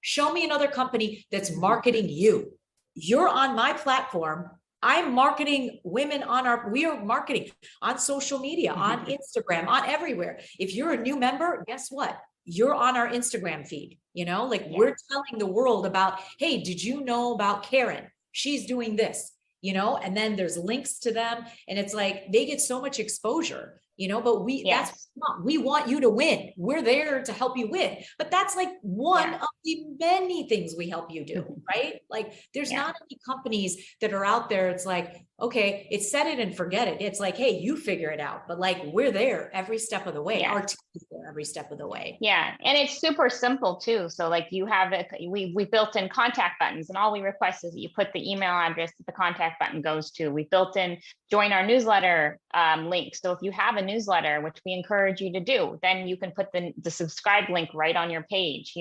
Show me another company that's marketing you. You're on my platform. I'm marketing women we are marketing on social media, on Instagram, on everywhere. If you're a new member, guess what? You're on our Instagram feed, we're telling the world about, hey, did you know about Karen? She's doing this, and then there's links to them. And it's like, they get so much exposure, but we want you to win. We're there to help you win. But that's like one of the many things we help you do, right? Like there's not any companies that are out there. It's like, okay, it's set it and forget it. It's like, hey, you figure it out. But like, we're there every step of the way. Our team is there every step of the way. Yeah. And it's super simple too. So like you have we built in contact buttons, and all we request is that you put the email address that the contact button goes to. We built in join our newsletter link. So if you have a newsletter, which we encourage you to do, then you can put the subscribe link right on your page.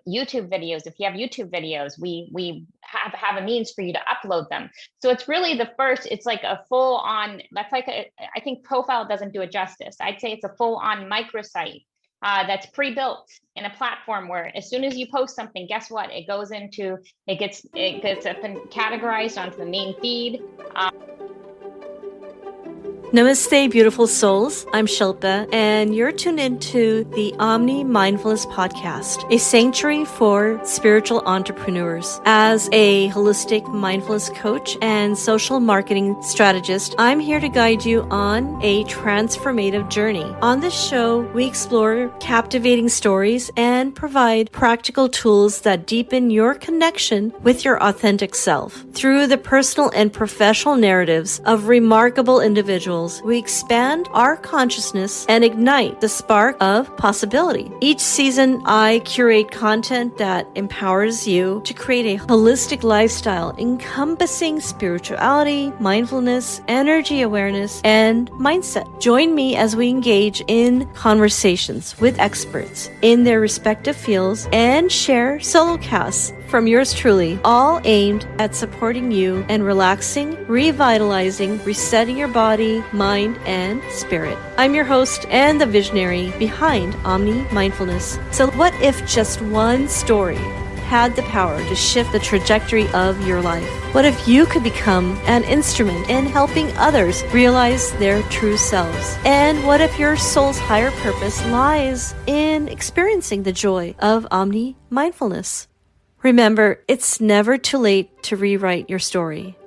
YouTube videos, if you have YouTube videos, we have a means for you to upload them. So it's really it's like a full on, I think profile doesn't do it justice. I'd say it's a full on microsite that's pre-built in a platform where as soon as you post something, guess what? It gets up and categorized onto the main feed. Namaste, beautiful souls. I'm Shilpa, and you're tuned into the Omni Mindfulness podcast, a sanctuary for spiritual entrepreneurs. As a holistic mindfulness coach and social marketing strategist, I'm here to guide you on a transformative journey. On this show, we explore captivating stories and provide practical tools that deepen your connection with your authentic self. Through the personal and professional narratives of remarkable individuals, we expand our consciousness and ignite the spark of possibility. Each season, I curate content that empowers you to create a holistic lifestyle encompassing spirituality, mindfulness, energy awareness, and mindset. Join me as we engage in conversations with experts in their respective fields and share solo casts from yours truly, all aimed at supporting you and relaxing, revitalizing, resetting your body, mind, and spirit. I'm your host and the visionary behind Omni Mindfulness. So what if just one story had the power to shift the trajectory of your life? What if you could become an instrument in helping others realize their true selves? And what if your soul's higher purpose lies in experiencing the joy of Omni Mindfulness? Remember, it's never too late to rewrite your story.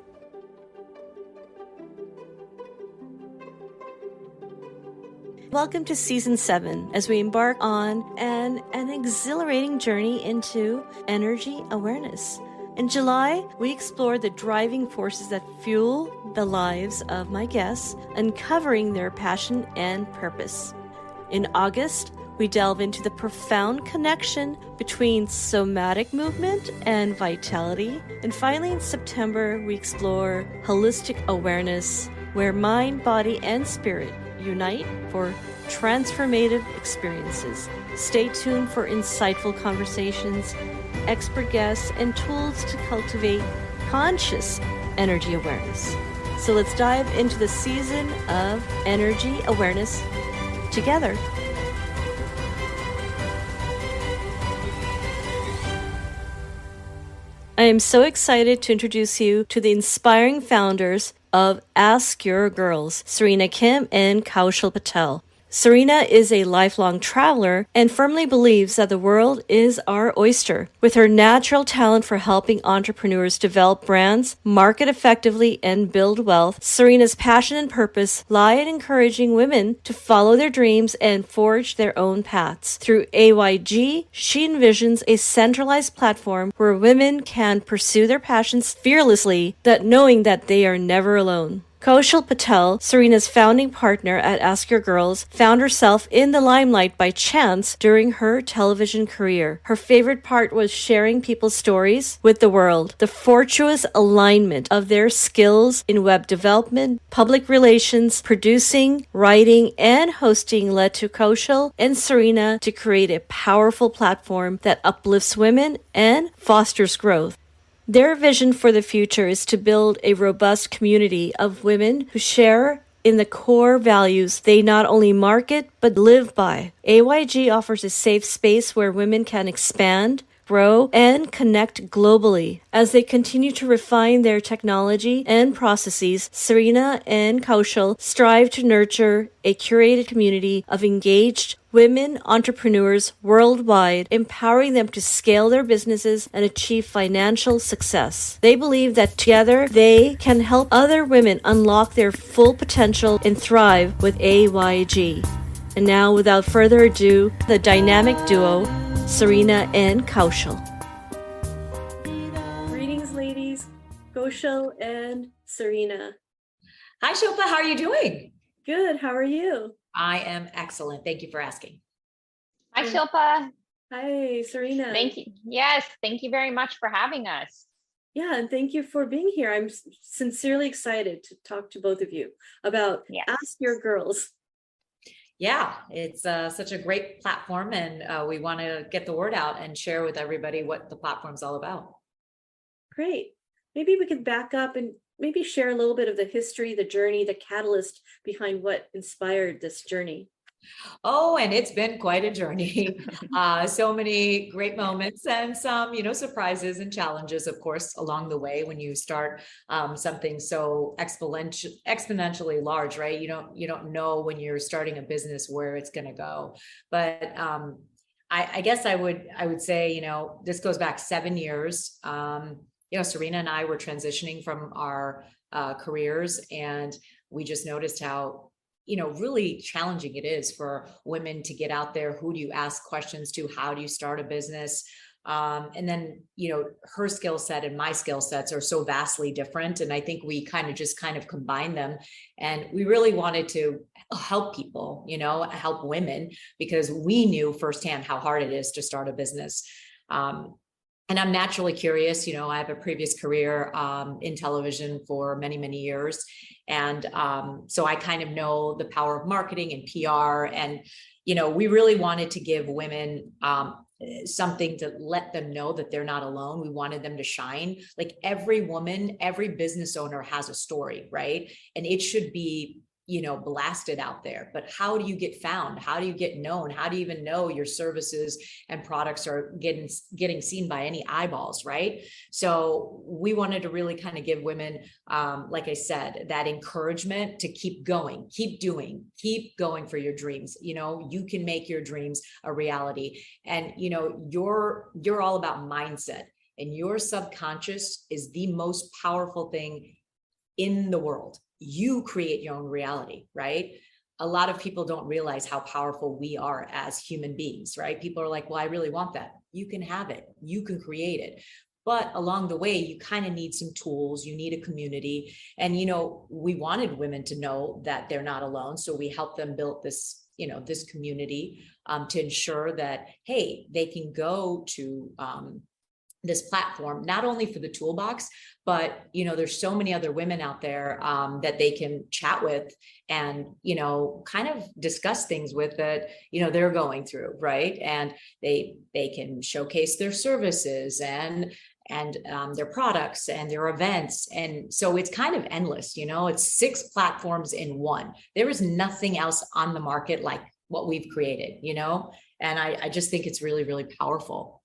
Welcome to Season 7 as we embark on an exhilarating journey into energy awareness. In July, we explored the driving forces that fuel the lives of my guests, uncovering their passion and purpose. In August, we delve into the profound connection between somatic movement and vitality. And finally, in September, we explore holistic awareness, where mind, body, and spirit unite for transformative experiences. Stay tuned for insightful conversations, expert guests, and tools to cultivate conscious energy awareness. So let's dive into the season of energy awareness together. I am so excited to introduce you to the inspiring founders of Ask Your Girls, Serena Kim and Kaushal Patel. Serena is a lifelong traveler and firmly believes that the world is our oyster. With her natural talent for helping entrepreneurs develop brands, market effectively, and build wealth, Serena's passion and purpose lie in encouraging women to follow their dreams and forge their own paths. Through AYG, she envisions a centralized platform where women can pursue their passions fearlessly, that knowing that they are never alone. Kaushal Patel, Serena's founding partner at Ask Your Girls, found herself in the limelight by chance during her television career. Her favorite part was sharing people's stories with the world. The fortuitous alignment of their skills in web development, public relations, producing, writing, and hosting led to Kaushal and Serena to create a powerful platform that uplifts women and fosters growth. Their vision for the future is to build a robust community of women who share in the core values they not only market but live by. AYG offers a safe space where women can expand, grow, and connect globally. As they continue to refine their technology and processes, Serena and Kaushal strive to nurture a curated community of engaged women entrepreneurs worldwide, empowering them to scale their businesses and achieve financial success. They believe that together they can help other women unlock their full potential and thrive with AYG. And now, without further ado, the dynamic duo, Serena and Kaushal. Greetings, ladies. Kaushal and Serena. Hi, Shilpa. How are you doing? Good. How are you? I am excellent. Thank you for asking. Hi, Shilpa. Hi, Serena. Thank you. Yes, thank you very much for having us. Yeah, and thank you for being here. I'm sincerely excited to talk to both of you about Ask Your Girls. Yeah, it's such a great platform, and we want to get the word out and share with everybody what the platform's all about. Great. Maybe we could back up and maybe share a little bit of the history, the journey, the catalyst behind what inspired this journey. Oh, and it's been quite a journey. So many great moments and some, surprises and challenges, of course, along the way when you start something so exponentially large, right? You don't know when you're starting a business where it's going to go. But I guess I would say, this goes back 7 years. Serena and I were transitioning from our careers, and we just noticed how really challenging it is for women to get out there. Who do you ask questions to? How do you start a business? And then, her skill set and my skill sets are so vastly different. And I think we kind of combine them. And we really wanted to help people, help women, because we knew firsthand how hard it is to start a business. And I'm naturally curious. I have a previous career in television for many, many years. And so I kind of know the power of marketing and PR. And, we really wanted to give women something to let them know that they're not alone. We wanted them to shine. Like every woman, every business owner has a story, right? And it should be blasted out there. But how do you get found? How do you get known? How do you even know your services and products are getting seen by any eyeballs, right? So we wanted to really kind of give women, like I said, that encouragement to keep going, keep doing, keep going for your dreams. You can make your dreams a reality. And, you're all about mindset, and your subconscious is the most powerful thing in the world. You create your own reality, right? A lot of people don't realize how powerful we are as human beings, right? People are like, well, I really want that. You can have it. You can create it. But along the way, you kind of need some tools. You need a community. And, we wanted women to know that they're not alone. So we helped them build this, this community to ensure that, hey, they can go to this platform, not only for the toolbox, but, there's so many other women out there that they can chat with and, kind of discuss things with that, they're going through, right? And they can showcase their services and their products and their events. And so it's kind of endless, it's 6 platforms in one. There is nothing else on the market like what we've created, and I just think it's really, really powerful.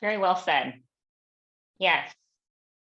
Very well said. Yes.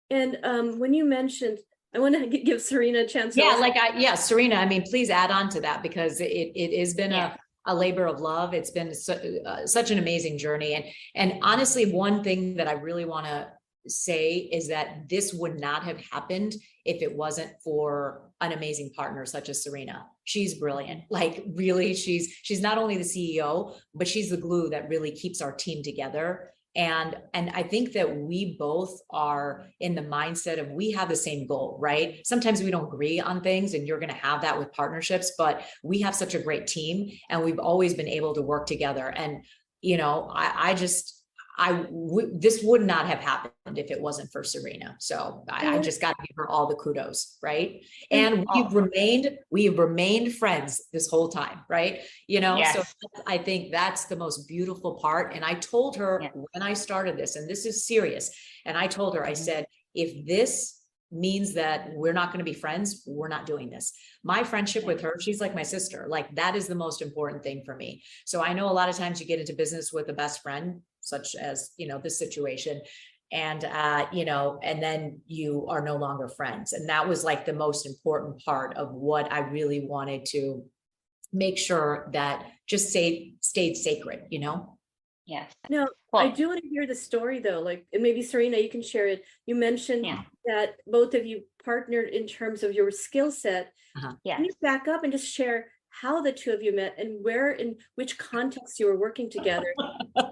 And when you mentioned, I want to give Serena a chance. Serena, please add on to that, because it has been a labor of love. It's been such an amazing journey. And honestly, one thing that I really want to say is that this would not have happened if it wasn't for an amazing partner such as Serena. She's brilliant. Like really, she's not only the CEO, but she's the glue that really keeps our team together. And I think that we both are in the mindset of we have the same goal, right? Sometimes we don't agree on things, and you're going to have that with partnerships, but we have such a great team, and we've always been able to work together. And, this would not have happened if it wasn't for Serena. So I just got to give her all the kudos, right? And we've remained friends this whole time, right? So I think that's the most beautiful part. And I told her when I started this, and this is serious, and I told her, I said, if this means that we're not going to be friends, we're not doing this. My friendship with her, she's like my sister. Like, that is the most important thing for me. So I know a lot of times you get into business with a best friend, such as, this situation. And, and then you are no longer friends. And that was like the most important part of what I really wanted to make sure that just stayed sacred, Yes. Now, Well, I do want to hear the story though. Like, and maybe Serena, you can share it. You mentioned yeah. that both of you partnered in terms of your skill set. Yeah. Can you back up and just share how the two of you met and where, in which context you were working together? Okay.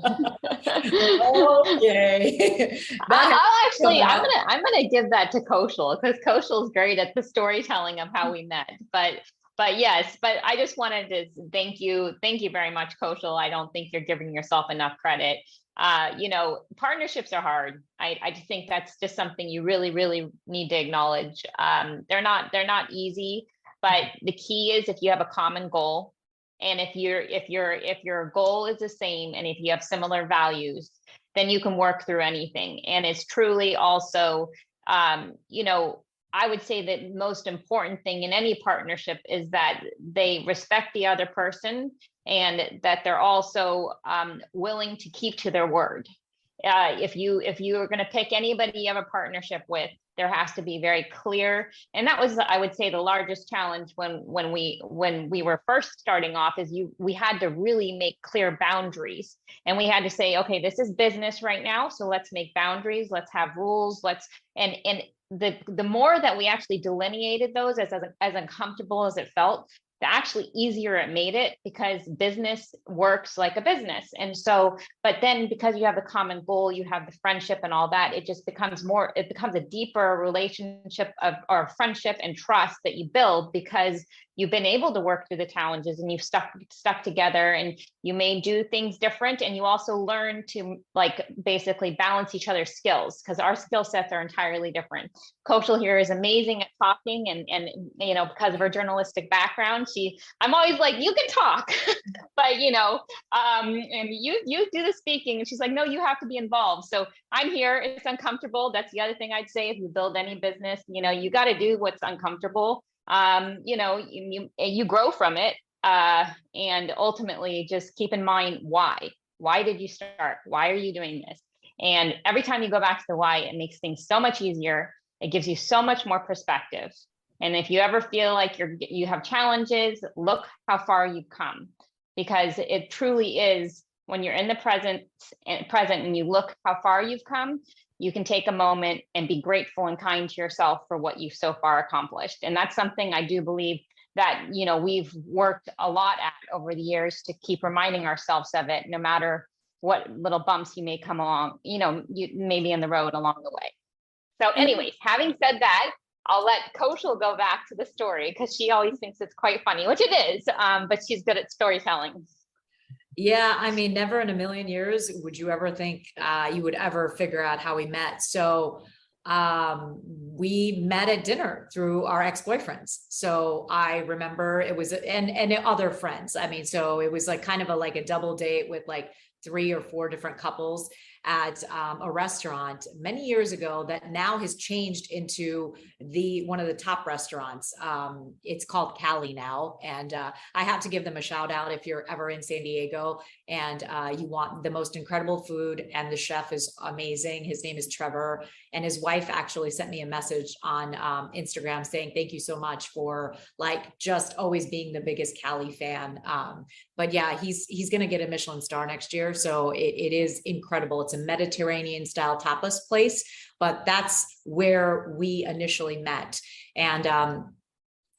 I'm gonna give that to Kaushal, because Kaushal's great at the storytelling of how we met. But yes, but I just wanted to thank you very much, Kaushal. I don't think you're giving yourself enough credit. Partnerships are hard. I just think that's just something you really, really need to acknowledge. They're not easy, but the key is if you have a common goal, and if your goal is the same, and if you have similar values, then you can work through anything. And it's truly also, I would say that most important thing in any partnership is that they respect the other person, and that they're also willing to keep to their word. If you are going to pick anybody you have a partnership with, there has to be very clear. And that was, I would say, the largest challenge when we were first starting off, is we had to really make clear boundaries, and we had to say, okay, this is business right now, so let's make boundaries, let's have rules, and the more that we actually delineated those, as uncomfortable as it felt, the actually easier it made it, because business works like a business. And so, but then because you have the common goal, you have the friendship and all that, it becomes a deeper relationship or friendship and trust that you build, because you've been able to work through the challenges, and you've stuck together, and you may do things different. And you also learn to basically balance each other's skills, because our skill sets are entirely different. Kaushal here is amazing at talking, and because of her journalistic background, I'm always like, you can talk, but and you do the speaking, and she's like, no, you have to be involved. So I'm here. It's uncomfortable. That's the other thing I'd say. If you build any business, you got to do what's uncomfortable. You grow from it, and ultimately just keep in mind why did you start? Why are you doing this? And every time you go back to the why, it makes things so much easier. It gives you so much more perspective. And if you ever feel like you have challenges, look how far you've come, because it truly is, when you're in the present and you look how far you've come, you can take a moment and be grateful and kind to yourself for what you've so far accomplished. And that's something I do believe that, we've worked a lot at over the years, to keep reminding ourselves of it, no matter what little bumps you may come along, you may be in the road along the way. So anyways, having said that, I'll let Kaushal go back to the story, because she always thinks it's quite funny, which it is, but she's good at storytelling. Yeah, I mean, never in a million years would you ever think you would ever figure out how we met. So we met at dinner through our ex-boyfriends. So I remember it was, and other friends. I mean, so it was like kind of a double date with 3 or 4 different couples at a restaurant many years ago that now has changed into one of the top restaurants. It's called Cali now. And I have to give them a shout out if you're ever in San Diego and you want the most incredible food, and the chef is amazing. His name is Trevor, and his wife actually sent me a message on Instagram saying, thank you so much for just always being the biggest Cali fan. But yeah, he's going to get a Michelin star next year. So it is incredible. It's a Mediterranean style tapas place, but that's where we initially met. And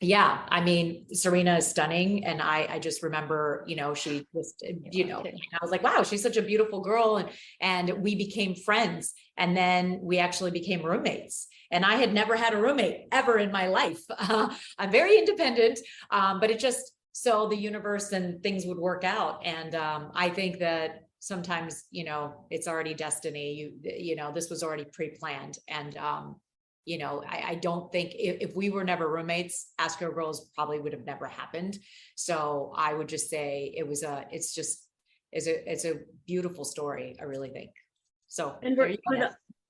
yeah, I mean, Serena is stunning. And I just remember, she just, I was like, wow, she's such a beautiful girl. And we became friends. And then we actually became roommates. And I had never had a roommate ever in my life. I'm very independent, but it just, so the universe and things would work out. And I think that sometimes, it's already destiny. This was already pre-planned. And I don't think if we were never roommates, Astro Girls probably would have never happened. So I would just say it's a beautiful story. I really think so. And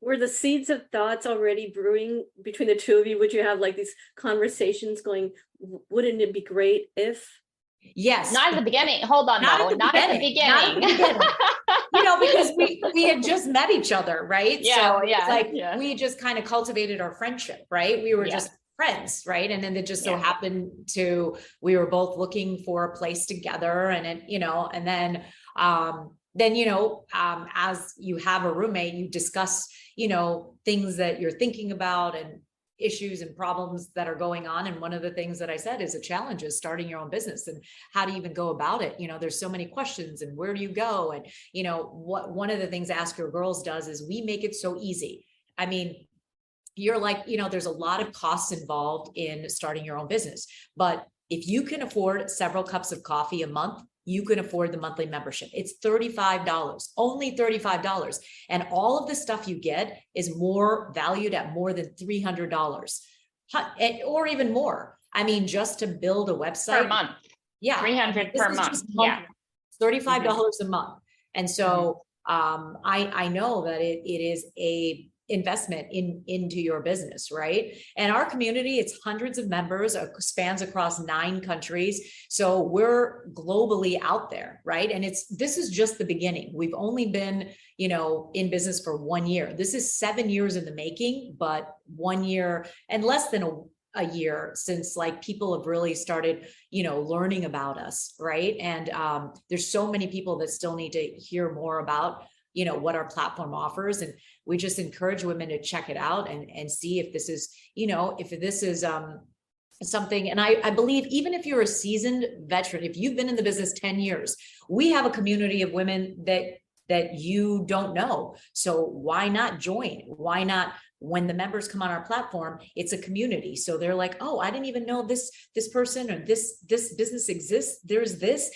were the seeds of thoughts already brewing between the two of you? Would you have like these conversations going, wouldn't it be great if? Yes. Not at the beginning. Hold on, Not though. at the Not at the beginning. Not at the beginning. beginning. Because we had just met each other, right? Yeah, So yeah, it's like yeah. we just kind of cultivated our friendship, right? We were Yeah. just friends, right? And then it just so Yeah. happened we were both looking for a place together, and it, and then as you have a roommate, you discuss, things that you're thinking about and issues and problems that are going on. And one of the things that I said is a challenge is starting your own business, and how do you even go about it? There's so many questions, and where do you go? And, one of the things Ask Your Girls does is we make it so easy. I mean, you're like, there's a lot of costs involved in starting your own business, but if you can afford several cups of coffee a month, you can afford the monthly membership. It's $35, only $35. And all of the stuff you get is more valued at more than $300 or even more. I mean, just to build a website Per month. Yeah. 300 per month. Yeah. $35 a month. And so I know that it is a investment into your business, right? And our community, it's hundreds of members, spans across 9 countries. So we're globally out there, right? And this is just the beginning. We've only been, in business for 1 year. This is 7 years in the making, but 1 year and less than a year since like people have really started, learning about us, right? And there's so many people that still need to hear more about what our platform offers. And we just encourage women to check it out and see if this is, if this is something. And I believe even if you're a seasoned veteran, if you've been in the business 10 years, we have a community of women that you don't know. So why not join? Why not? When the members come on our platform, it's a community. So they're like, oh, I didn't even know this person or this business exists. There's this,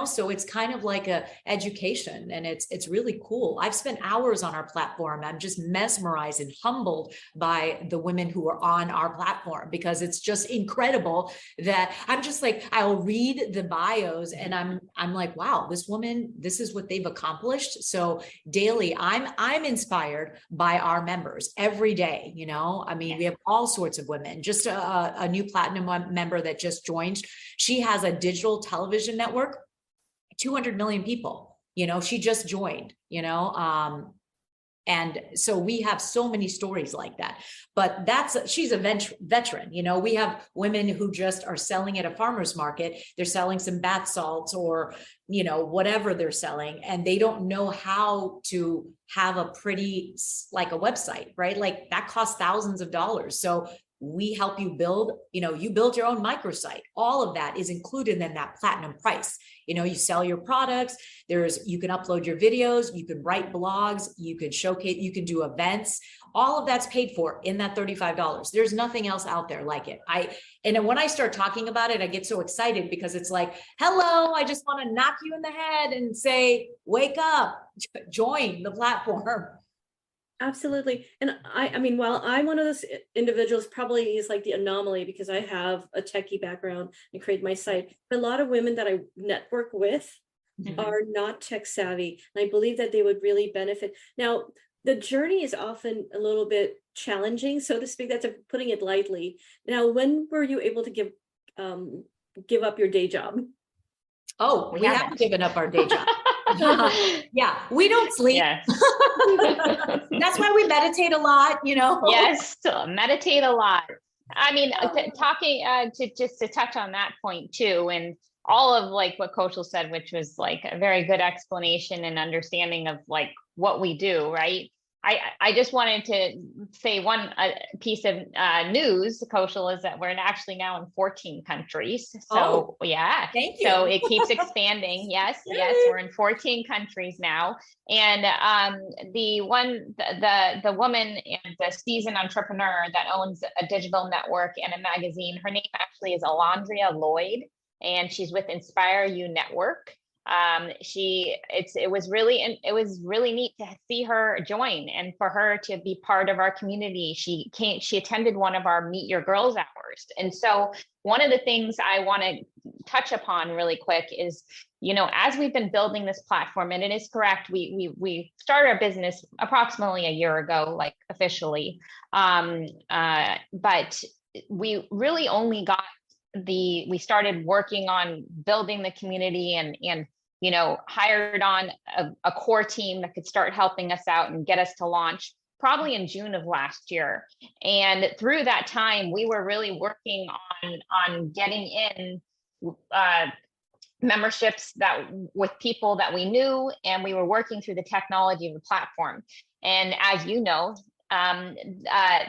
so it's kind of like a education, and it's really cool. I've spent hours on our platform. I'm just mesmerized and humbled by the women who are on our platform, because it's just incredible that I'm just like, I'll read the bios and I'm like, wow, this woman, this is what they've accomplished. So daily, I'm inspired by our members every day. I mean, we have all sorts of women. Just a new platinum member that just joined. She has a digital television network, 200 million people. She just joined. And so we have so many stories like that. But she's a veteran. We have women who just are selling at a farmer's market. They're selling some bath salts or, whatever they're selling, and they don't know how to have a pretty, like a website, right? Like that costs thousands of dollars. So we help you build, you build your own microsite. All of that is included in that platinum price. You sell your products, you can upload your videos, you can write blogs, you can showcase, you can do events. All of that's paid for in that $35. There's nothing else out there like it. And when I start talking about it, I get so excited because it's like, hello, I just want to knock you in the head and say, wake up, join the platform. Absolutely. And I mean, while I'm one of those individuals, probably is like the anomaly because I have a techie background and create my site. But a lot of women that I network with are not tech savvy. And I believe that they would really benefit. Now, the journey is often a little bit challenging, so to speak. That's putting it lightly. Now, when were you able to give up your day job? Oh, we haven't given up our day job. Yeah, we don't sleep. Yes. That's why we meditate a lot, Yes, meditate a lot. I mean, talking to touch on that point too, and all of like what Coach said, which was like a very good explanation and understanding of like what we do, right? I just wanted to say one piece of news, Coach, is that we're actually now in 14 countries. So yeah, thank you. So it keeps expanding. Yes, yes, we're in 14 countries now. And the woman and the seasoned entrepreneur that owns a digital network and a magazine, her name actually is Alondria Lloyd, and she's with Inspire You Network. It was really neat to see her join and for her to be part of our community. She attended one of our Meet Your Girls hours. And so one of the things I want to touch upon really quick is, as we've been building this platform, and it is correct, we started our business approximately a year ago, like officially, but we really only we started working on building the community and hired on a core team that could start helping us out and get us to launch probably in June of last year. And through that time, we were really working on getting in memberships with people that we knew, and we were working through the technology of the platform. And as you know,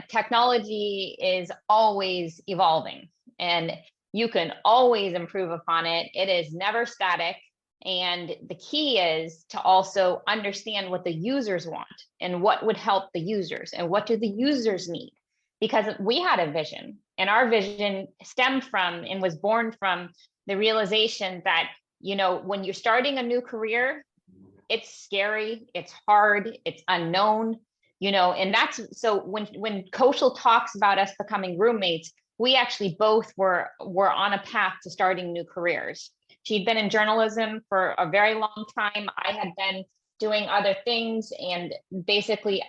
technology is always evolving, and you can always improve upon it. It is never static. And the key is to also understand what the users want and what would help the users and what do the users need. Because we had a vision, and our vision stemmed from and was born from the realization that, when you're starting a new career, it's scary, it's hard, it's unknown, and that's so when Kaushal talks about us becoming roommates, we actually both were on a path to starting new careers. She'd been in journalism for a very long time. I had been doing other things. And basically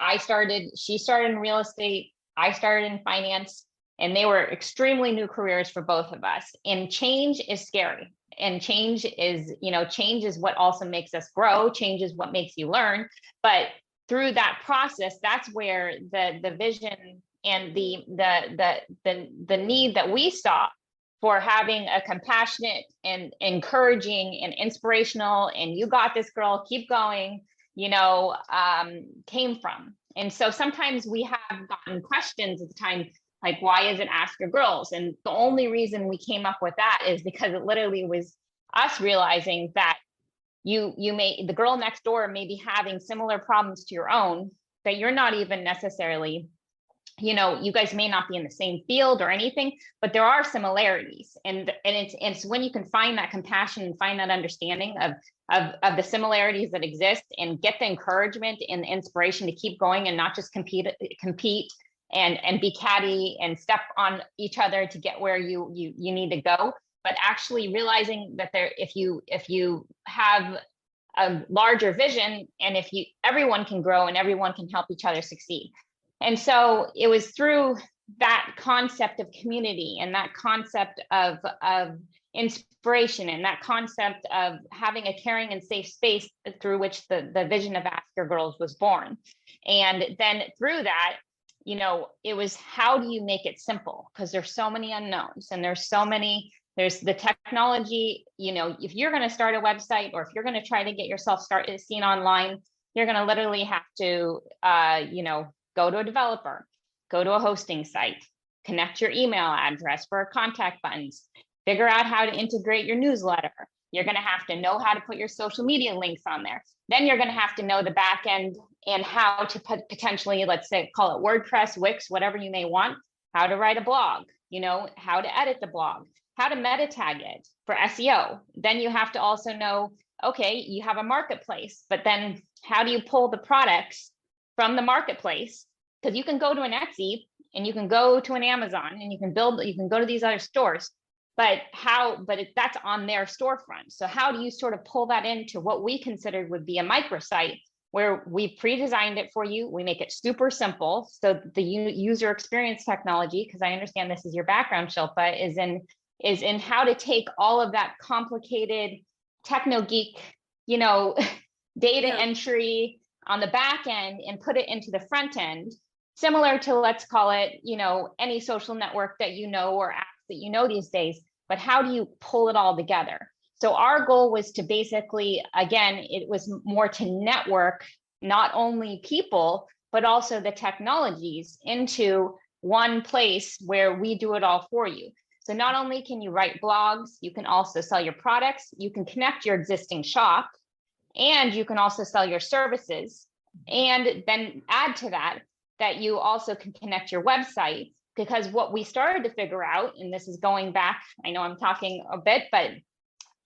she started in real estate, I started in finance, and they were extremely new careers for both of us. And change is scary. And change is what also makes us grow. Change is what makes you learn. But through that process, that's where the vision and the need that we saw for having a compassionate and encouraging and inspirational, and you got this, girl, keep going, came from. And so sometimes we have gotten questions at the time, like, why is it Ask Your Girls? And the only reason we came up with that is because it literally was us realizing that the girl next door may be having similar problems to your own, that you're not even necessarily, you guys may not be in the same field or anything, but there are similarities. And it's when you can find that compassion and find that understanding of the similarities that exist and get the encouragement and the inspiration to keep going and not just compete and be catty and step on each other to get where you need to go, but actually realizing that if you have a larger vision, and everyone can grow and everyone can help each other succeed. And so it was through that concept of community and that concept of inspiration and that concept of having a caring and safe space through which the vision of Ask Your Girls was born. And then through that, it was, how do you make it simple? Because there's so many unknowns, and there's the technology, if you're going to start a website, or if you're going to try to get yourself seen online, you're going to literally have to, go to a developer, go to a hosting site, connect your email address for contact buttons, figure out how to integrate your newsletter. You're going to have to know how to put your social media links on there. Then you're going to have to know the back end and how to potentially, let's say, call it WordPress, Wix, whatever you may want, how to write a blog, how to edit the blog, how to meta tag it for SEO. Then you have to also know, okay, you have a marketplace, but then how do you pull the products from the marketplace? Because you can go to an Etsy and you can go to an Amazon and you can go to these other stores, but that's on their storefront. So how do you sort of pull that into what we considered would be a microsite, where we pre-designed it for you? We make it super simple. So the user experience technology, because I understand this is your background, Shilpa, is in how to take all of that complicated techno geek, data entry on the back end and put it into the front end, similar to, let's call it, any social network that or apps that these days. But how do you pull it all together? So our goal was to basically, again, it was more to network not only people, but also the technologies into one place where we do it all for you. So not only can you write blogs, you can also sell your products, you can connect your existing shop, and you can also sell your services. And then add to that you also can connect your website, because what we started to figure out, and this is going back, I know I'm talking a bit, but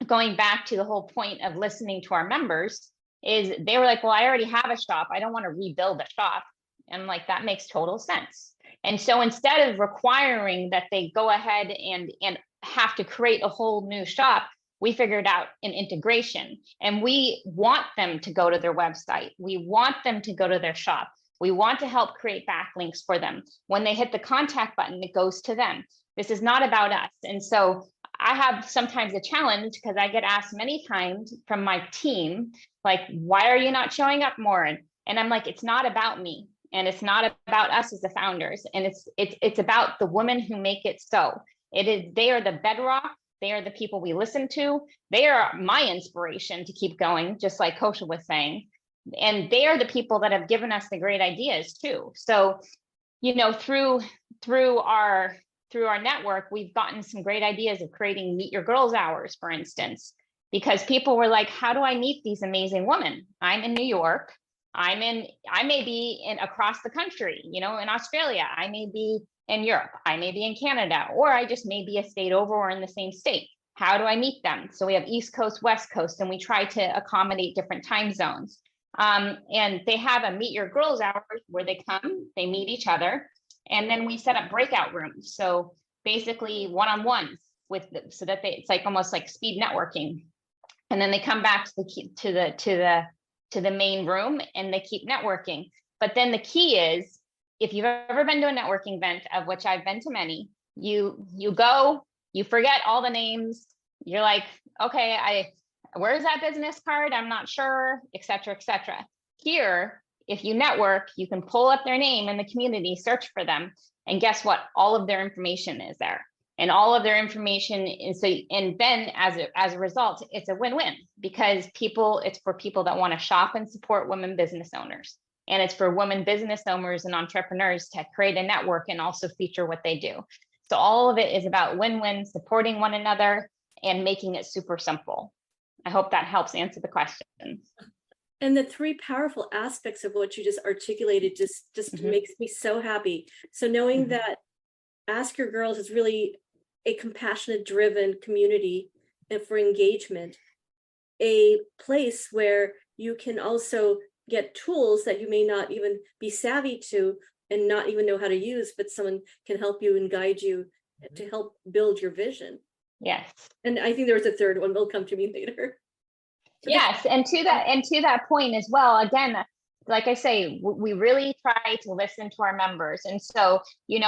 going back to the whole point of listening to our members, is they were like, well, I already have a shop. I don't want to rebuild a shop. And I'm like, that makes total sense. And so instead of requiring that they go ahead and have to create a whole new shop, we figured out an integration, and we want them to go to their website. We want them to go to their shop. We want to help create backlinks for them. When they hit the contact button, it goes to them. This is not about us. And so I have sometimes a challenge because I get asked many times from my team, like, why are you not showing up more? And I'm like, it's not about me. And it's not about us as the founders. And it's about the women who make it so. They are the bedrock. They are the people we listen to. They are my inspiration to keep going, just like Kosha was saying. And they are the people that have given us the great ideas too. So, through our network, we've gotten some great ideas of creating Meet Your Girls hours, for instance, because people were like, how do I meet these amazing women? I'm in New York. I may be across the country, in Australia. I may be in Europe. I may be in Canada, or I just may be a state over or in the same state. How do I meet them? So we have East Coast, West Coast, and we try to accommodate different time zones. And they have a Meet Your Girls hours where they come, they meet each other, and then we set up breakout rooms. So basically one-on-ones so that it's like almost like speed networking. And then they come back to the main room and they keep networking. But then the key is, if you've ever been to a networking event, of which I've been to many, you go, you forget all the names. You're like, okay, where's that business card? I'm not sure, et cetera, et cetera. Here, if you network, you can pull up their name in the community, search for them, and guess what? All of their information is there. And all of their information is, and then as a result, it's a win-win, because it's for people that want to shop and support women business owners. And it's for women business owners and entrepreneurs to create a network and also feature what they do. So all of it is about win-win, supporting one another and making it super simple. I hope that helps answer the question. And the three powerful aspects of what you just articulated just makes me so happy. So knowing that Ask Your Girls is really a compassionate driven community and for engagement, a place where you can also get tools that you may not even be savvy to and not even know how to use, but someone can help you and guide you to help build your vision. Yes. And I think there's a third one, will come to me later. Yes, and to that point as well, again, like I say, we really try to listen to our members. And so,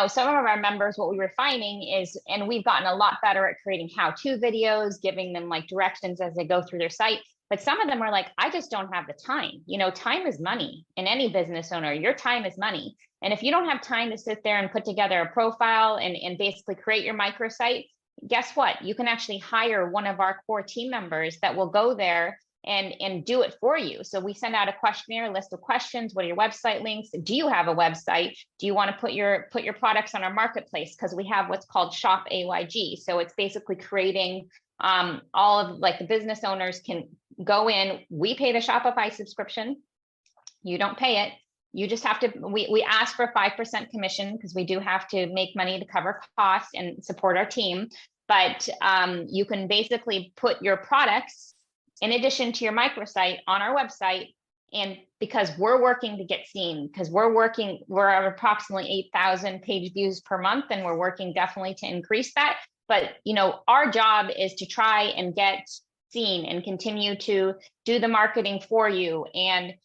some of our members, what we were finding is, and we've gotten a lot better at creating how-to videos, giving them like directions as they go through their site. But some of them are like, I just don't have the time. Time is money in any business owner. Your time is money. And if you don't have time to sit there and put together a profile and basically create your microsite, guess what? You can actually hire one of our core team members that will go there and do it for you. So we send out a questionnaire, list of questions. What are your website links? Do you have a website? Do you want to put your products on our marketplace? Because we have what's called Shop AYG. So it's basically creating all of like the business owners can go in. We pay the Shopify subscription. You don't pay it. You just have to, we ask for 5% commission because we do have to make money to cover costs and support our team. But you can basically put your products in addition to your microsite on our website. And because we're working to get seen, because we're at approximately 8,000 page views per month, and we're working definitely to increase that. But, our job is to try and get seen and continue to do the marketing for you. And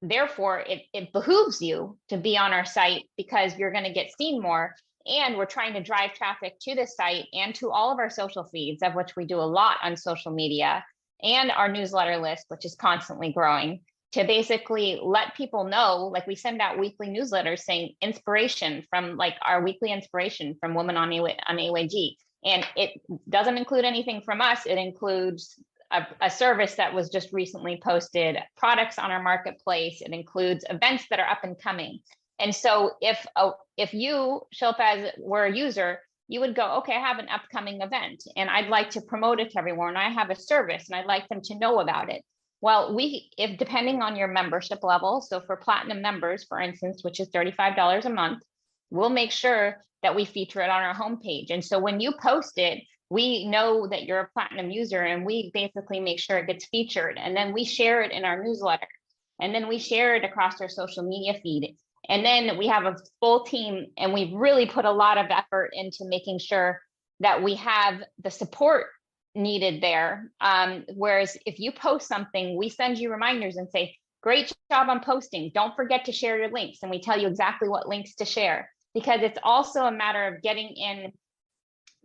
therefore it behooves you to be on our site because you're going to get seen more. And we're trying to drive traffic to the site and to all of our social feeds, of which we do a lot on social media, and our newsletter list, which is constantly growing, to basically let people know, like we send out weekly newsletters saying inspiration from like our weekly inspiration from women on AYG. And it doesn't include anything from us. It includes a service that was just recently posted, products on our marketplace. It includes events that are up and coming. And so if you, Shilpa, were a user, you would go, okay, I have an upcoming event and I'd like to promote it to everyone. I have a service and I'd like them to know about it. Well, if depending on your membership level, so for platinum members, for instance, which is $35 a month, we'll make sure that we feature it on our homepage. And so when you post it, we know that you're a platinum user, and we basically make sure it gets featured, and then we share it in our newsletter, and then we share it across our social media feed. And then we have a full team, and we've really put a lot of effort into making sure that we have the support needed there. Whereas if you post something, we send you reminders and say, great job on posting. Don't forget to share your links. And we tell you exactly what links to share, because it's also a matter of getting in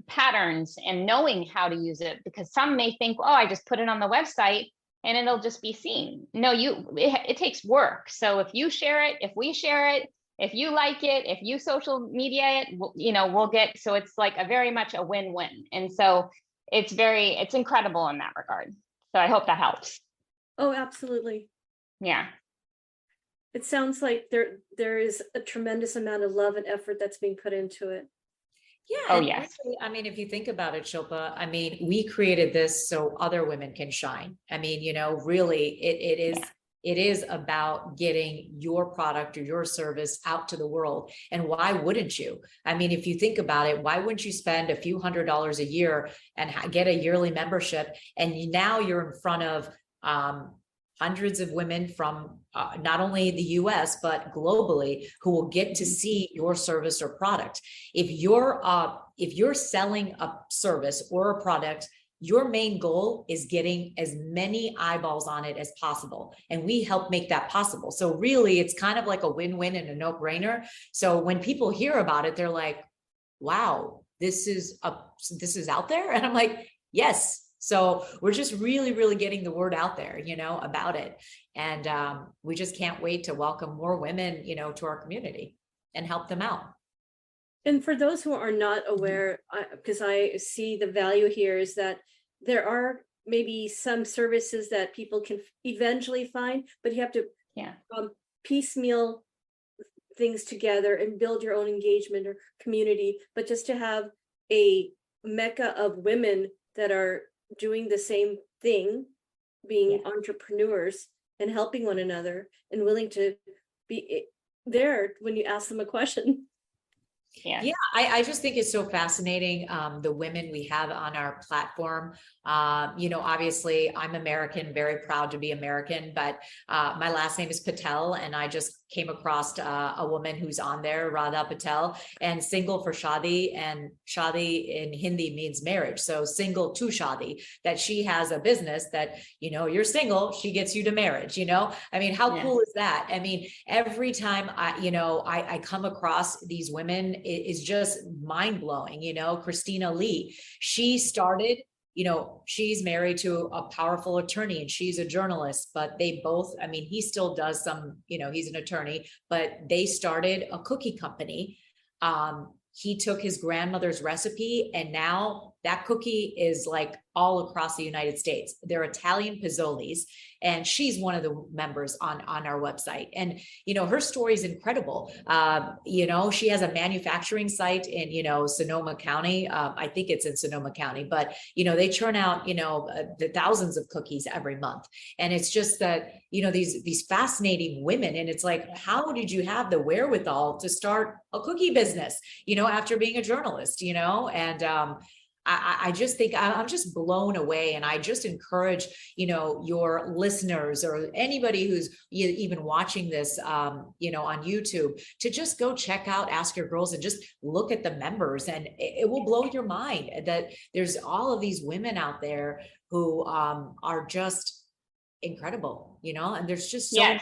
patterns and knowing how to use it, because some may think, oh, I just put it on the website and it'll just be seen. No, it takes work. So if you share it, if we share it, if you like it, if you social media it, we'll get, so it's like a very much a win-win. And so it's incredible in that regard. So I hope that helps. Oh, absolutely. Yeah. It sounds like there is a tremendous amount of love and effort that's being put into it. Yeah. Oh, and yes. honestly, I mean, if you think about it, Shilpa, I mean, we created this so other women can shine. I mean, really it is about getting your product or your service out to the world. And why wouldn't you? I mean, if you think about it, why wouldn't you spend a few $100s a year and get a yearly membership? And now you're in front of, hundreds of women from not only the US, but globally, who will get to see your service or product. If you're selling a service or a product, your main goal is getting as many eyeballs on it as possible. And we help make that possible. So really, it's kind of like a win-win and a no-brainer. So when people hear about it, they're like, wow, this is out there. And I'm like, yes. So we're just really, really getting the word out there, about it. And we just can't wait to welcome more women, to our community and help them out. And for those who are not aware, because I see the value here, is that there are maybe some services that people can eventually find, but you have to piecemeal things together and build your own engagement or community. But just to have a mecca of women that are doing the same thing, being entrepreneurs and helping one another and willing to be there when you ask them a question. Yeah. I just think it's so fascinating, the women we have on our platform. Obviously I'm American, very proud to be American, but my last name is Patel, and I just came across a woman who's on there, Radha Patel, and single for Shadi, and Shadi in Hindi means marriage. So single to Shadi, that she has a business that, you're single, she gets you to marriage, I mean, how cool is that? I mean, every time I come across these women, it is just mind blowing. Christina Lee, she started, she's married to a powerful attorney and she's a journalist, but they both, I mean, he still does some, he's an attorney, but they started a cookie company. He took his grandmother's recipe, and now that cookie is like all across the United States. They're Italian pozzolis, and she's one of the members on our website. And, her story is incredible. She has a manufacturing site in, Sonoma County. I think it's in Sonoma County, but, they churn out, the thousands of cookies every month. And it's just that, these fascinating women. And it's like, how did you have the wherewithal to start a cookie business, after being a journalist, and, I just think I'm just blown away. And I just encourage, your listeners or anybody who's even watching this, on YouTube, to just go check out Ask Your Girls and just look at the members, and it will blow your mind that there's all of these women out there who are just incredible, and there's just so many.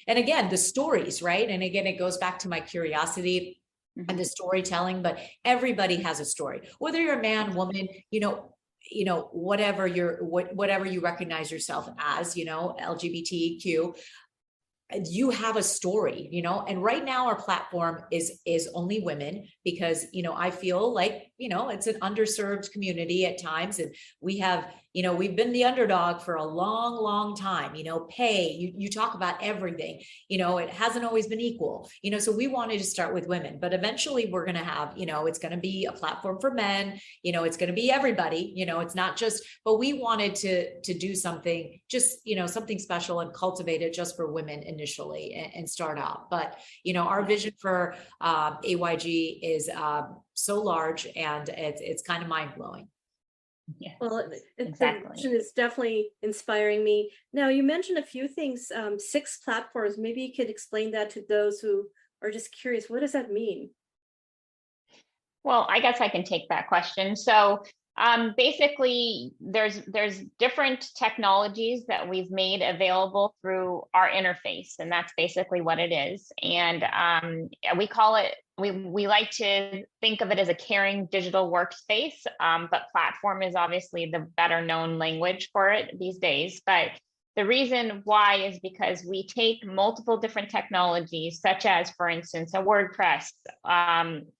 And again, the stories, right? And again, it goes back to my curiosity and the storytelling, but everybody has a story, whether you're a man, woman, whatever you recognize yourself as, LGBTQ, you have a story, and right now our platform is only women, because, I feel like, it's an underserved community at times. And we have, we've been the underdog for a long, long time, pay, you talk about everything, it hasn't always been equal, so we wanted to start with women, but eventually we're going to have, it's going to be a platform for men, it's going to be everybody, it's not just, but we wanted to do something, just, something special and cultivate it just for women initially and start out. But, our vision for AYG is so large, and it's kind of mind blowing. Yes, Well, the exactly. vision is definitely inspiring me. Now, you mentioned a few things, 6 platforms. Maybe you could explain that to those who are just curious. What does that mean? Well, I guess I can take that question. So basically, there's different technologies that we've made available through our interface, and that's basically what it is. And we call it, we like to think of it as a caring digital workspace, but platform is obviously the better known language for it these days. But the reason why is because we take multiple different technologies, such as, for instance, a WordPress,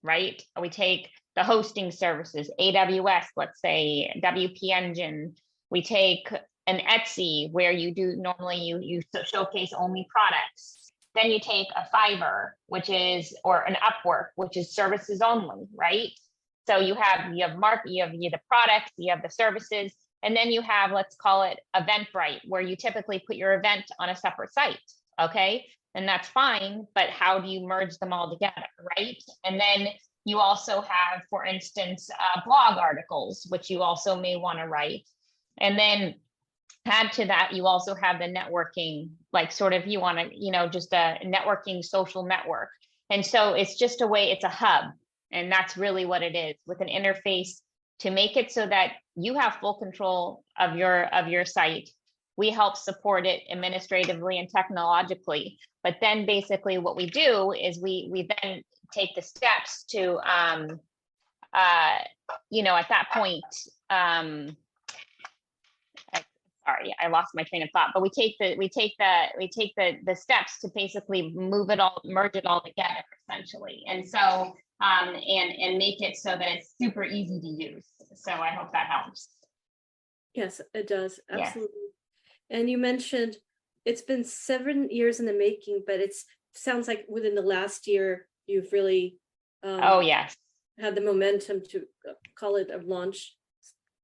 right? We take the hosting services, AWS, let's say, WP Engine. We take an Etsy, where you do normally you showcase only products. Then you take a Fiverr, which is, or an Upwork, which is services only, right? So you have the products, you have the services, and then you have, let's call it Eventbrite, where you typically put your event on a separate site, okay? And that's fine, but how do you merge them all together, right? And then you also have, for instance, blog articles, which you also may want to write. And then add to that, you also have the networking, like sort of you want to, just a networking social network. And so it's just a way, it's a hub. And that's really what it is, with an interface to make it so that you have full control of your site. We help support it administratively and technologically. But then basically what we do is we then take the steps to, at that point, sorry, I lost my train of thought, but we take the steps to basically merge it all together, essentially. And so, and make it so that it's super easy to use. So I hope that helps. Yes, it does. Yeah. Absolutely. And you mentioned it's been 7 years in the making, but sounds like within the last year, you've really Oh, yes. had the momentum to call it a launch.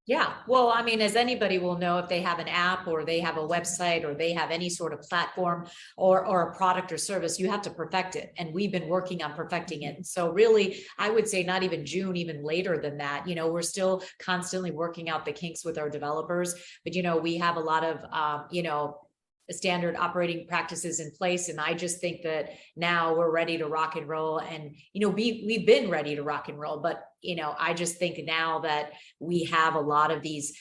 Yeah. Well, I mean, as anybody will know, if they have an app or they have a website or they have any sort of platform or a product or service, you have to perfect it. And we've been working on perfecting it. So really, I would say not even June, even later than that, we're still constantly working out the kinks with our developers. But, we have a lot of, standard operating practices in place. And I just think that now we're ready to rock and roll. And, we've been ready to rock and roll, but, I just think now that we have a lot of these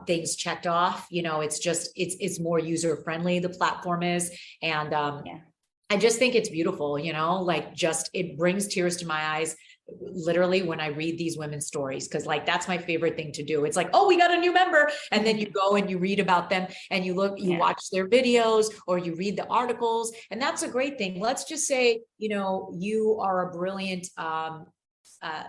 things checked off, it's more user friendly, the platform is. And I just think it's beautiful, it brings tears to my eyes literally when I read these women's stories, because that's my favorite thing to do. It's like, oh, we got a new member, and then you go and you read about them and you watch their videos or you read the articles, and that's a great thing. Let's just say you are a brilliant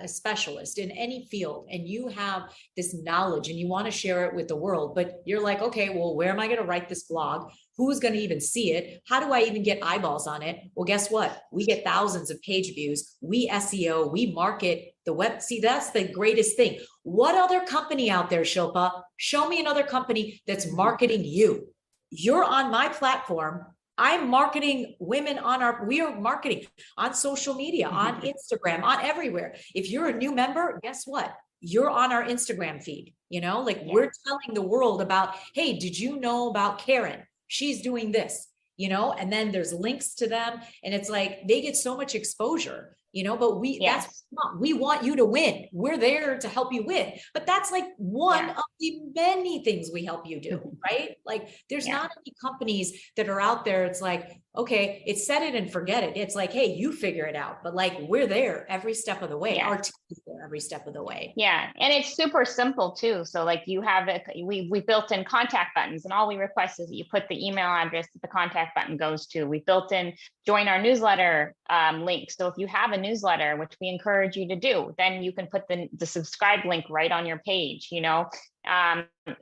a specialist in any field, and you have this knowledge and you want to share it with the world, but you're like, okay, well, where am I going to write this blog? Who's going to even see it? How do I even get eyeballs on it? Well, guess what? We get thousands of page views. We SEO, we market the web. See, that's the greatest thing. What other company out there, Shilpa? Show me another company that's marketing you. You're on my platform. I'm marketing women we are marketing on social media, on Instagram, on everywhere. If you're a new member, guess what? You're on our Instagram feed, we're telling the world about, hey, did you know about Karen? She's doing this, and then there's links to them. And it's like, they get so much exposure, but we want you to win. We're there to help you win. But that's like one of the many things we help you do, right? Like there's not any companies that are out there. It's like, okay, it's set it and forget it. It's like, hey, you figure it out. But we're there every step of the way. Our team is there every step of the way. Yeah. And it's super simple too. So you have we built in contact buttons, and all we request is that you put the email address that the contact button goes to. We built in join our newsletter link. So if you have a newsletter, which we encourage you to do, then you can put the subscribe link right on your page.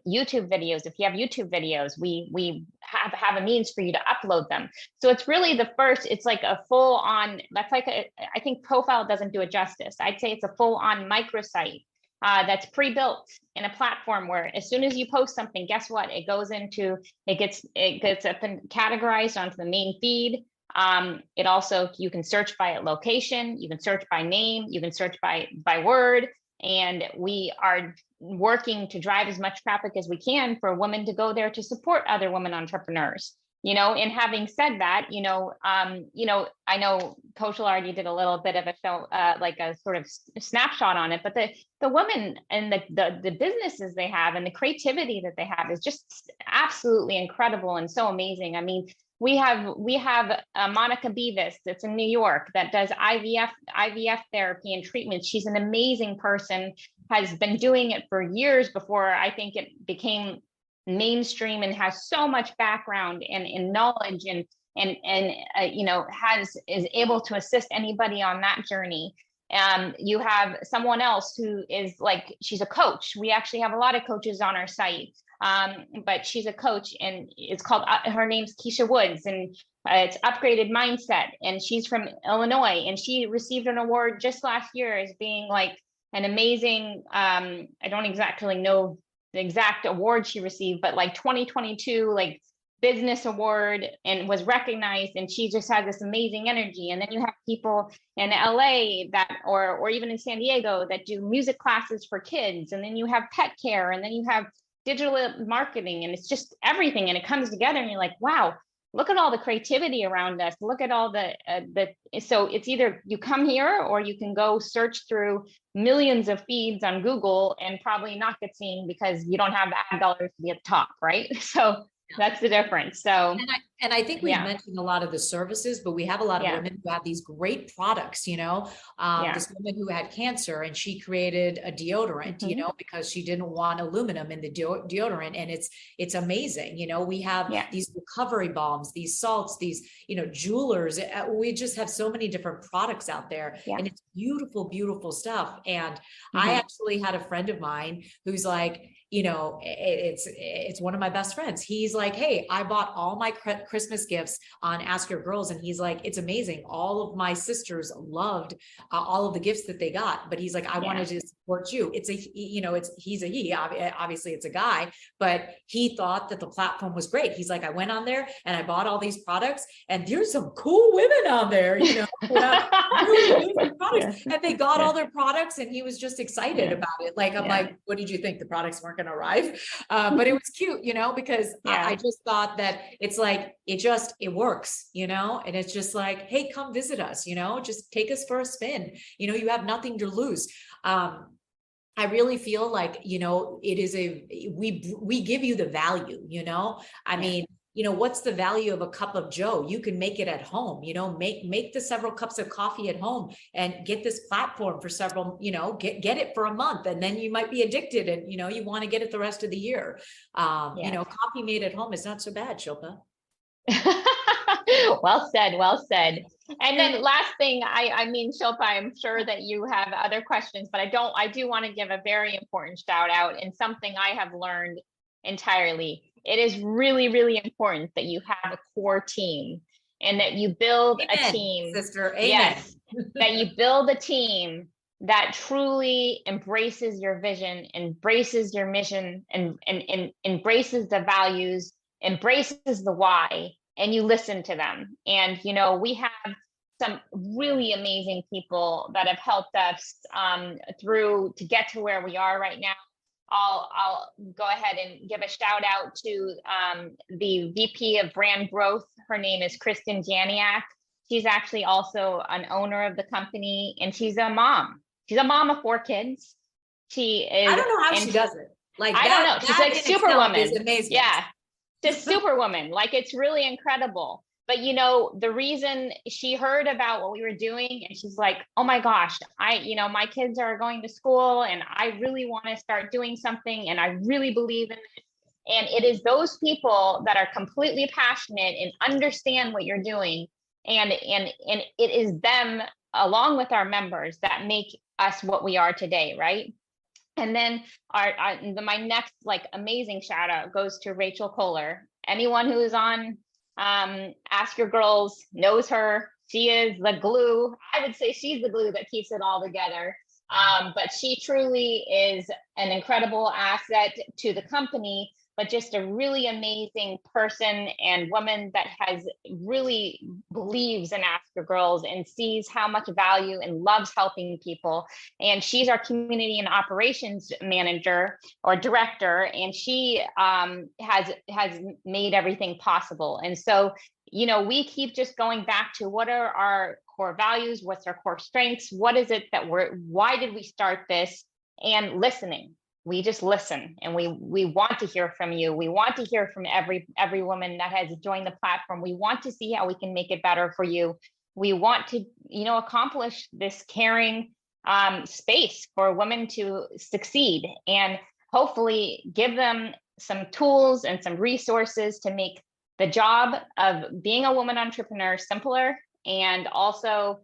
YouTube videos, if you have YouTube videos, we have a means for you to upload them. So it's really it's like a full on, I think profile doesn't do it justice. I'd say it's a full on microsite that's pre-built in a platform where as soon as you post something, guess what? It gets up and categorized onto the main feed. It also, you can search by location, you can search by name, you can search by word. And we are working to drive as much traffic as we can for women to go there to support other women entrepreneurs. And having said that, I know Coach already did a little bit of a show, like a sort of snapshot on it, but the women and the businesses they have and the creativity that they have is just absolutely incredible and so amazing. I mean, we have Monica Beavis that's in New York that does IVF therapy and treatment. She's an amazing person, has been doing it for years before I think it became mainstream, and has so much background and knowledge and is able to assist anybody on that journey. You have someone else who is like, she's a coach. We actually have a lot of coaches on our site, but she's a coach, and it's called, her name's Keisha Woods, and it's Upgraded Mindset, and she's from Illinois, and she received an award just last year as being like an amazing, I don't exactly know the exact award she received, but like 2022, like business award, and was recognized, and she just had this amazing energy. And then you have people in LA that, or even in San Diego, that do music classes for kids. And then you have pet care, and then you have digital marketing, and it's just everything. And it comes together, and you're like, wow, look at all the creativity around us. Look at all so it's either you come here, or you can go search through millions of feeds on Google and probably not get seen because you don't have the ad dollars to be at the top, right? So that's the difference. So, and I think we've mentioned a lot of the services, but we have a lot of women who have these great products, this woman who had cancer, and she created a deodorant, because she didn't want aluminum in the deodorant. And it's amazing. We have these recovery balms, these salts, these, jewelers. We just have so many different products out there, and it's beautiful, beautiful stuff. And I actually had a friend of mine who's like, it's one of my best friends. He's like, hey, I bought all my Christmas gifts on Ask Your Girls. And he's like, it's amazing. All of my sisters loved all of the gifts that they got. But he's like, I wanted to support you. He's a he, obviously it's a guy, but he thought that the platform was great. He's like, I went on there and I bought all these products, and there's some cool women on there, really amazing products. And they got all their products, and he was just excited about it. Like, I'm like, what did you think? The products weren't going to arrive? But it was cute, because I just thought that it's like, it works, and it's just like, hey, come visit us, just take us for a spin. You have nothing to lose. I really feel like, it is we give you the value, I mean, what's the value of a cup of Joe? You can make it at home, make the several cups of coffee at home and get this platform for several, get it for a month, and then you might be addicted, and, you want to get it the rest of the year. Coffee made at home is not so bad, Shilpa. Well said. And then last thing, I mean, Shilpa, I'm sure that you have other questions, but I do want to give a very important shout out, and something I have learned entirely. It is really, really important that you have a core team, and that you build a team. Sister, amen. Yes, that you build a team that truly embraces your vision, embraces your mission, and embraces the values, embraces the why, and you listen to them. And, we have some really amazing people that have helped us through to get to where we are right now. I'll go ahead and give a shout out to the VP of brand growth. Her name is Kristen Janiak. She's actually also an owner of the company, and she's a mom. She's a mom of 4 kids. She is. I don't know how she does it. Like, I don't know. She's like superwoman. Is amazing. Yeah, just superwoman. Like, it's really incredible. But, the reason she heard about what we were doing, and she's like, oh my gosh, my kids are going to school, and I really want to start doing something, and I really believe in it. And it is those people that are completely passionate and understand what you're doing. And it is them, along with our members, that make us what we are today, right? And then my next amazing shout out goes to Rachel Kohler. Anyone who is on Ask Your Girls knows her. She is the glue. I would say she's the glue that keeps it all together. But she truly is an incredible asset to the company. but just a really amazing person and woman that has really believes in Ask Your Girls and sees how much value and loves helping people. And she's our community and operations manager or director, and she has made everything possible. And so, you know, we keep just going back to what are our core values, what's our core strengths, what is it that why did we start this, and listening. We just listen, and we want to hear from you. We want to hear from every woman that has joined the platform. We want to see how we can make it better for you. We want to, you know, accomplish this caring space for women to succeed, and hopefully give them some tools and some resources to make the job of being a woman entrepreneur simpler, and also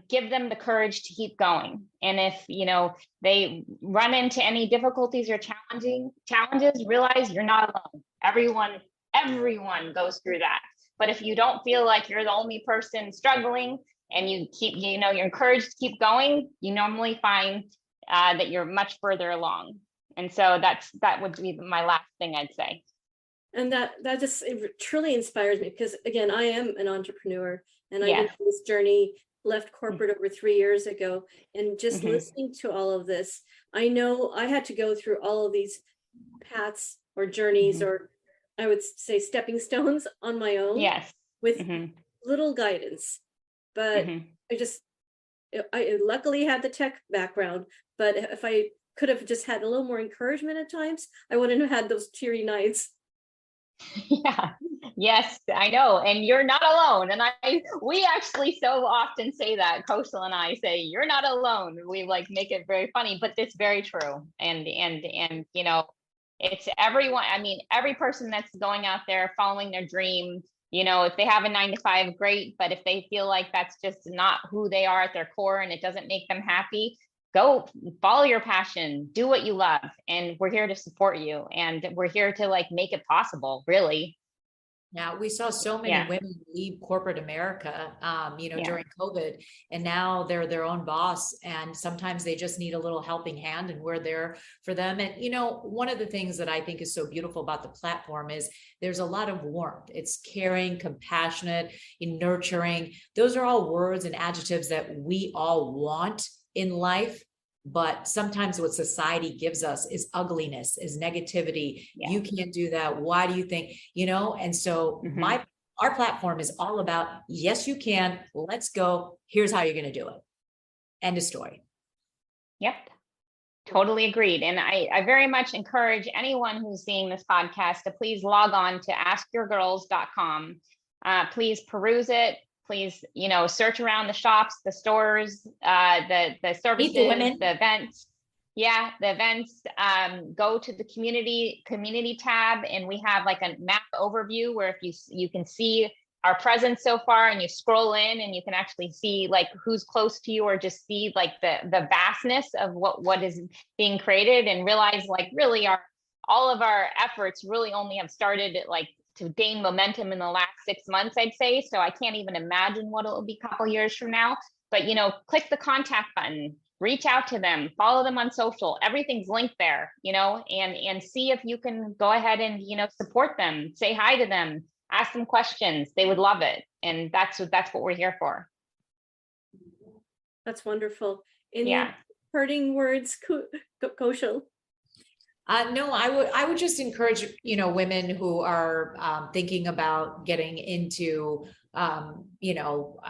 give them the courage to keep going. And if, you know, they run into any difficulties or challenges, realize you're not alone. Everyone goes through that. But if you don't feel like you're the only person struggling, and you keep, you know, you're encouraged to keep going, you normally find that you're much further along. And so that would be my last thing I'd say. And that just, it truly inspires me, because again, I am an entrepreneur, and I've been on this journey, left corporate over 3 years ago, and just listening to all of this, I know I had to go through all of these paths or journeys, or I would say stepping stones on my own, with little guidance. But I luckily had the tech background, but if I could have just had a little more encouragement at times, I wouldn't have had those teary nights. Yeah. Yes, I know. And you're not alone. And we actually so often say that, Kaushal and I say, you're not alone. We like make it very funny, but it's very true. And you know, it's everyone. I mean, every person that's going out there following their dream, you know, if they have a 9-to-5, great. But if they feel like that's just not who they are at their core and it doesn't make them happy, go follow your passion, do what you love. And we're here to support you. And we're here to like make it possible, really. Now, we saw so many women leave corporate America, you know, during COVID, and now they're their own boss. And sometimes they just need a little helping hand, and we're there for them. And, you know, one of the things that I think is so beautiful about the platform is there's a lot of warmth. It's caring, compassionate, nurturing. Those are all words and adjectives that we all want in life. But sometimes what society gives us is ugliness, is negativity. You can't do that. Why do you think, you know? And so our platform is all about, yes, you can. Let's go. Here's how you're going to do it. End of story. Yep. Totally agreed. And I very much encourage anyone who's seeing this podcast to please log on to askyourgirls.com. Please peruse it. Please, you know, search around the shops, the stores, the services, the events. Yeah, the events. Go to the community tab, and we have like a map overview where if you can see our presence so far, and you scroll in, and you can actually see like who's close to you, or just see like the vastness of what is being created, and realize like really all of our efforts really only have started at like to gain momentum in the last 6 months, I'd say. So I can't even imagine what it'll be a couple years from now. But, you know, click the contact button, reach out to them, follow them on social. Everything's linked there, you know, and see if you can go ahead and, you know, support them, say hi to them, ask them questions. They would love it. And that's what we're here for. That's wonderful. Any parting words, Kaushal? No, I would just encourage, you know, women who are thinking about getting into, you know,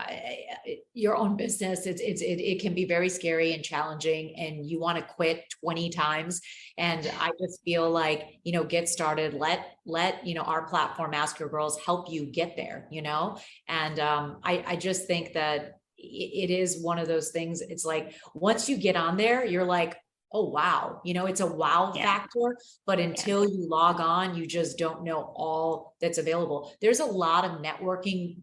your own business. It can be very scary and challenging, and you want to quit 20 times. And I just feel like, you know, get started. Let you know, our platform, Ask Your Girls, help you get there. You know, and I just think that it is one of those things. It's like once you get on there, you're like, oh, wow. You know, it's a wow factor, but until you log on, you just don't know all that's available. There's a lot of networking,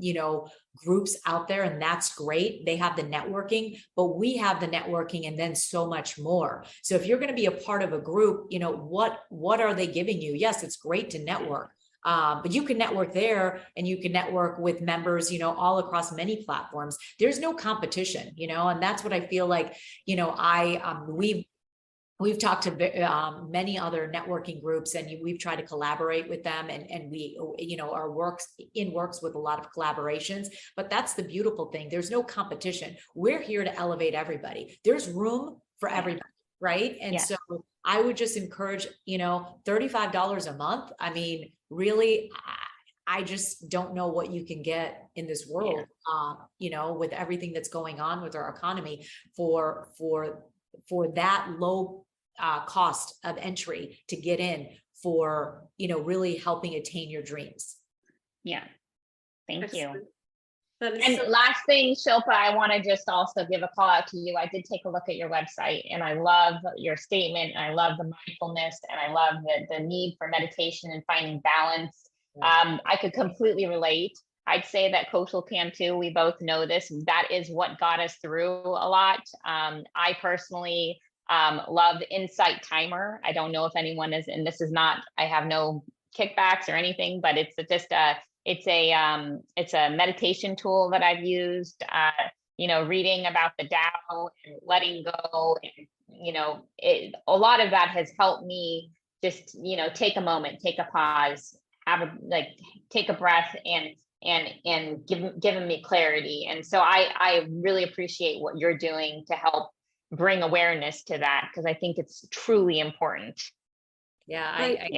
you know, groups out there, and that's great. They have the networking, but we have the networking and then so much more. So if you're going to be a part of a group, you know, what are they giving you? Yes, it's great to network. But you can network there, and you can network with members, you know, all across many platforms. There's no competition, you know, and that's what I feel like, you know, we've talked to many other networking groups, and we've tried to collaborate with them, and we, our works with a lot of collaborations. But that's the beautiful thing. There's no competition. We're here to elevate everybody. There's room for everybody, right? And so I would just encourage, $35 a month. I mean, really, I just don't know what you can get in this world, with everything that's going on with our economy for that low cost of entry to get in for, really helping attain your dreams. Yeah. Thank Excellent. you. And last thing, Shilpa, I want to just also give a call out to you. I did take a look at your website, and I love your statement. And I love the mindfulness, and I love the need for meditation and finding balance. I could completely relate. I'd say that Koshal can too. We both know this. That is what got us through a lot. I personally love Insight Timer. I don't know if anyone is, and this is not, I have no kickbacks or anything, but it's just it's a meditation tool that I've used, reading about the Tao and letting go. And, a lot of that has helped me just, take a moment, take a pause, take a breath, and giving me clarity. And so I really appreciate what you're doing to help bring awareness to that, because I think it's truly important. Yeah, I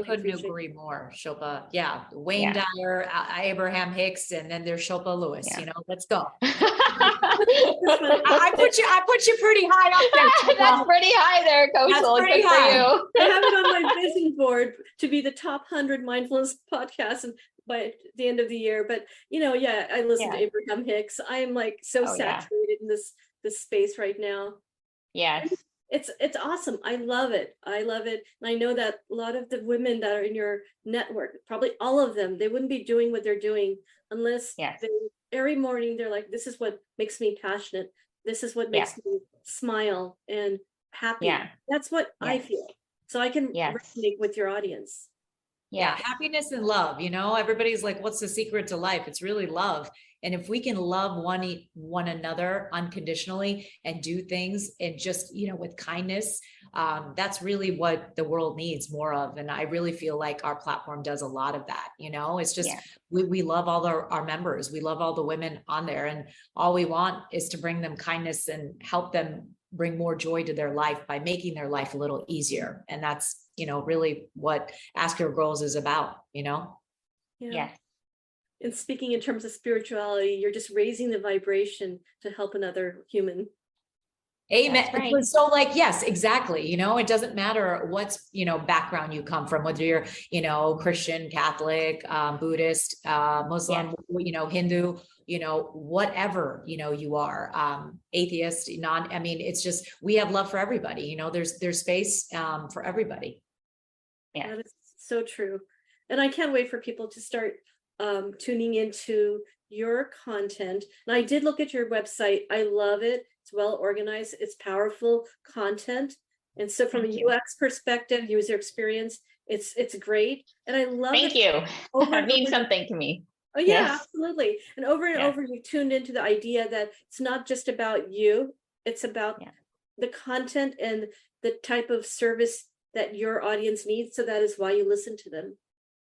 couldn't agree more, Shilpa. Yeah, Wayne Dyer, Abraham Hicks, and then there's Shilpa Lewis. Let's go. I put you pretty high up there. That's pretty high there, Koshal. That's pretty Good high. for you. I have it on my vision board to be the top 100 mindfulness podcasts by the end of the year. But I listen to Abraham Hicks. I am so saturated in this space right now. Yes. It's awesome. I love it. And I know that a lot of the women that are in your network, probably all of them, they wouldn't be doing what they're doing unless every morning they're like, this is what makes me passionate. This is what makes me smile and happy. Yeah. That's what I feel. So I can resonate with your audience. Yeah, happiness and love. Everybody's like, what's the secret to life? It's really love. And if we can love one another unconditionally and do things and just, with kindness, that's really what the world needs more of. And I really feel like our platform does a lot of that. It's just, we love all our members. We love all the women on there. And all we want is to bring them kindness and help them bring more joy to their life by making their life a little easier. And that's, really what Ask Your Girls is about, Yeah. And speaking in terms of spirituality, you're just raising the vibration to help another human. Amen. Right. So yes, exactly. It doesn't matter what's, background you come from, whether you're, Christian, Catholic, Buddhist, Muslim, Hindu, whatever, you are, atheist, it's just, we have love for everybody, there's space, for everybody. Yeah. That is so true. And I can't wait for people to start tuning into your content. And I did look at your website. I love it. It's well organized. It's powerful content. And so from a UX perspective, user experience, it's great. And I love Thank you. That means something to me. Oh yeah, absolutely. And over you tuned into the idea that it's not just about you, it's about the content and the type of service that your audience needs. So that is why you listen to them.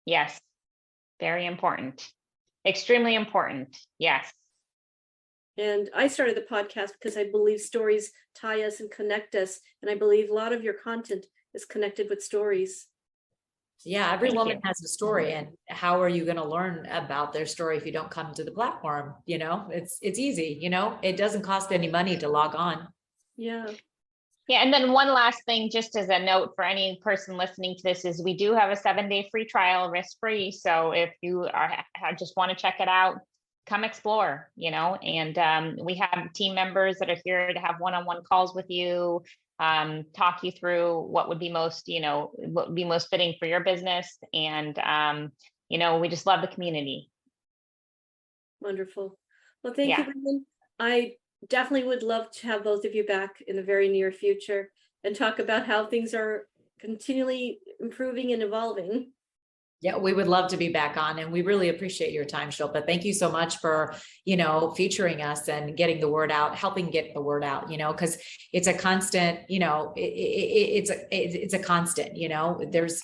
Yes. Very important. Extremely important. Yes. And I started the podcast because I believe stories tie us and connect us. And I believe a lot of your content is connected with stories. Yeah, every woman has a story, and how are you going to learn about their story if you don't come to the platform? It's easy, it doesn't cost any money to log on. Yeah. Yeah. And then one last thing, just as a note for any person listening to this, is we do have a 7-day free trial, risk-free. So if you just want to check it out, come explore, and we have team members that are here to have one-on-one calls with you, talk you through what would be most fitting for your business. And, we just love the community. Wonderful. Well, thank you, Brandon. I definitely would love to have both of you back in the very near future and talk about how things are continually improving and evolving. Yeah, we would love to be back on, and we really appreciate your time, Shilpa. Thank you so much for, featuring us and getting the word out, helping get the word out, because it's a constant, it's a constant, there's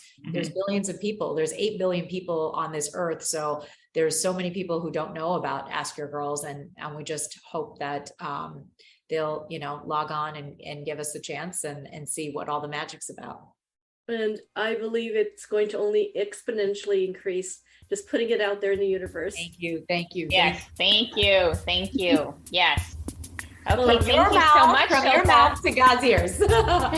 billions of people, there's 8 billion people on this earth. So there's so many people who don't know about Ask Your Girls, and we just hope that, they'll, log on and give us a chance and see what all the magic's about. And I believe it's going to only exponentially increase, just putting it out there in the universe. Thank you. Thank you. Yes. Thank you. Thank you. Yes. Okay. From Thank your you mouth, so much. from your Shilpa. mouth to God's ears. It's out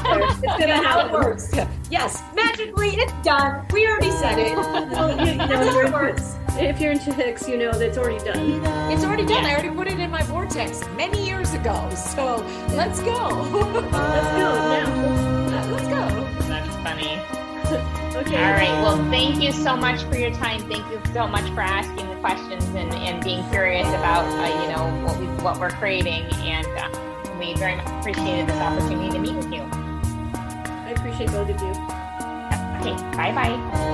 there. It's gonna How it happen. works. Yes, magically, it's done. We already said it. Well, That's how it works. if you're into Hicks, you know that's already done. It's already done. I already put it in my vortex many years ago. So let's go. Let's go now. Let's go. That's funny. Okay. All right. Well, thank you so much for your time. Thank you so much for asking the questions and being curious about, what we're creating. And we very much appreciated this opportunity to meet with you. I appreciate both of you. Okay. Bye-bye. Bye.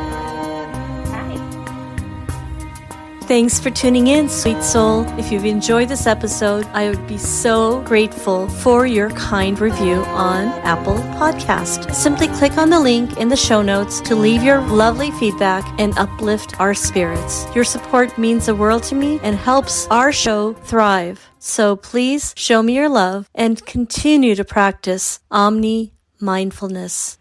Thanks for tuning in, sweet soul. If you've enjoyed this episode, I would be so grateful for your kind review on Apple Podcast. Simply click on the link in the show notes to leave your lovely feedback and uplift our spirits. Your support means the world to me and helps our show thrive. So please show me your love and continue to practice Omni Mindfulness.